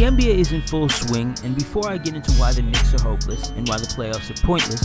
The NBA is in full swing, and before I get into why the Knicks are hopeless and why the playoffs are pointless,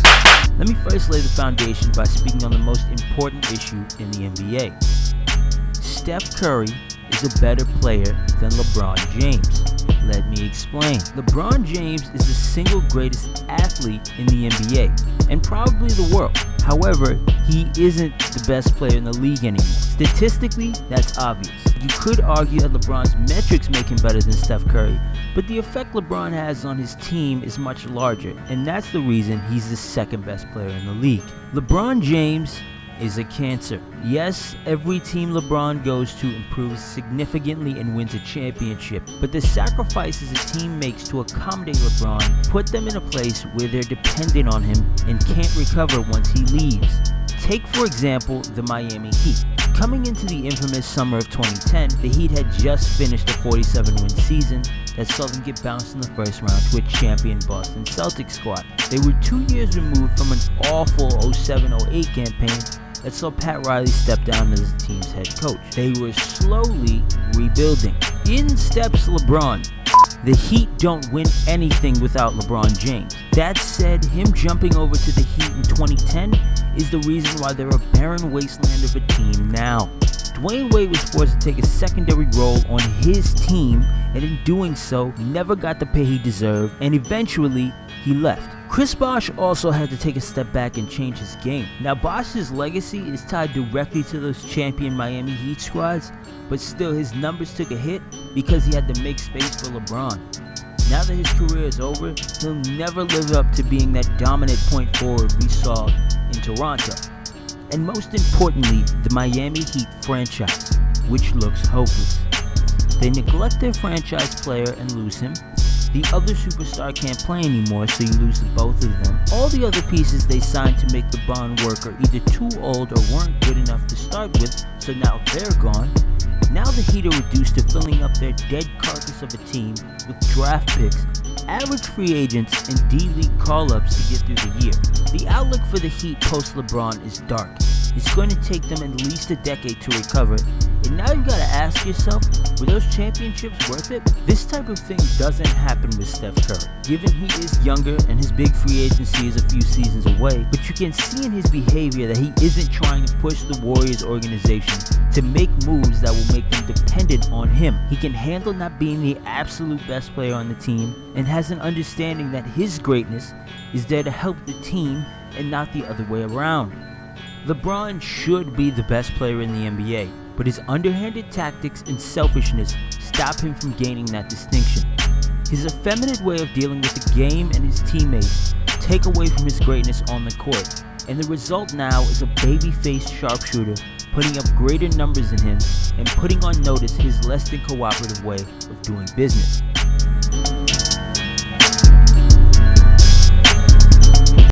let me first lay the foundation by speaking on the most important issue in the NBA. Steph Curry is a better player than LeBron James. Let me explain. LeBron James is the single greatest athlete in the NBA, and probably the world. However, he isn't the best player in the league anymore. Statistically, that's obvious. You could argue that LeBron's metrics make him better than Steph Curry, but the effect LeBron has on his team is much larger, and that's the reason he's the second best player in the league. LeBron James is a cancer. Yes, every team LeBron goes to improves significantly and wins a championship, but the sacrifices a team makes to accommodate LeBron put them in a place where they're dependent on him and can't recover once he leaves. Take, for example, the Miami Heat. Coming into the infamous summer of 2010, the Heat had just finished a 47-win season that saw them get bounced in the first round to a champion Boston Celtics squad. They were 2 years removed from an awful 07-08 campaign that saw Pat Riley step down as the team's head coach. They were slowly rebuilding. In steps LeBron. The Heat don't win anything without LeBron James. That said, him jumping over to the Heat in 2010 is the reason why they're a barren wasteland of a team now. Dwayne Wade was forced to take a secondary role on his team, and in doing so, never got the pay he deserved, and eventually, he left. Chris Bosh also had to take a step back and change his game. Now, Bosh's legacy is tied directly to those champion Miami Heat squads, but still his numbers took a hit because he had to make space for LeBron. Now that his career is over, he'll never live up to being that dominant point forward we saw in Toronto. And most importantly, the Miami Heat franchise, which looks hopeless. They neglect their franchise player and lose him. The other superstar can't play anymore, so you lose both of them. All the other pieces they signed to make LeBron work are either too old or weren't good enough to start with, so now they're gone. Now the Heat are reduced to filling up their dead carcass of a team with draft picks, average free agents, and D-League call-ups to get through the year. The outlook for the Heat post-LeBron is dark. It's going to take them at least a decade to recover, and now you've got to ask yourself, were those championships worth it? This type of thing doesn't happen with Steph Curry, given he is younger and his big free agency is a few seasons away, but you can see in his behavior that he isn't trying to push the Warriors organization to make moves that will make them dependent on him. He can handle not being the absolute best player on the team and has an understanding that his greatness is there to help the team and not the other way around. LeBron should be the best player in the NBA, but his underhanded tactics and selfishness stop him from gaining that distinction. His effeminate way of dealing with the game and his teammates take away from his greatness on the court, and the result now is a baby-faced sharpshooter putting up greater numbers than him and putting on notice his less than cooperative way of doing business.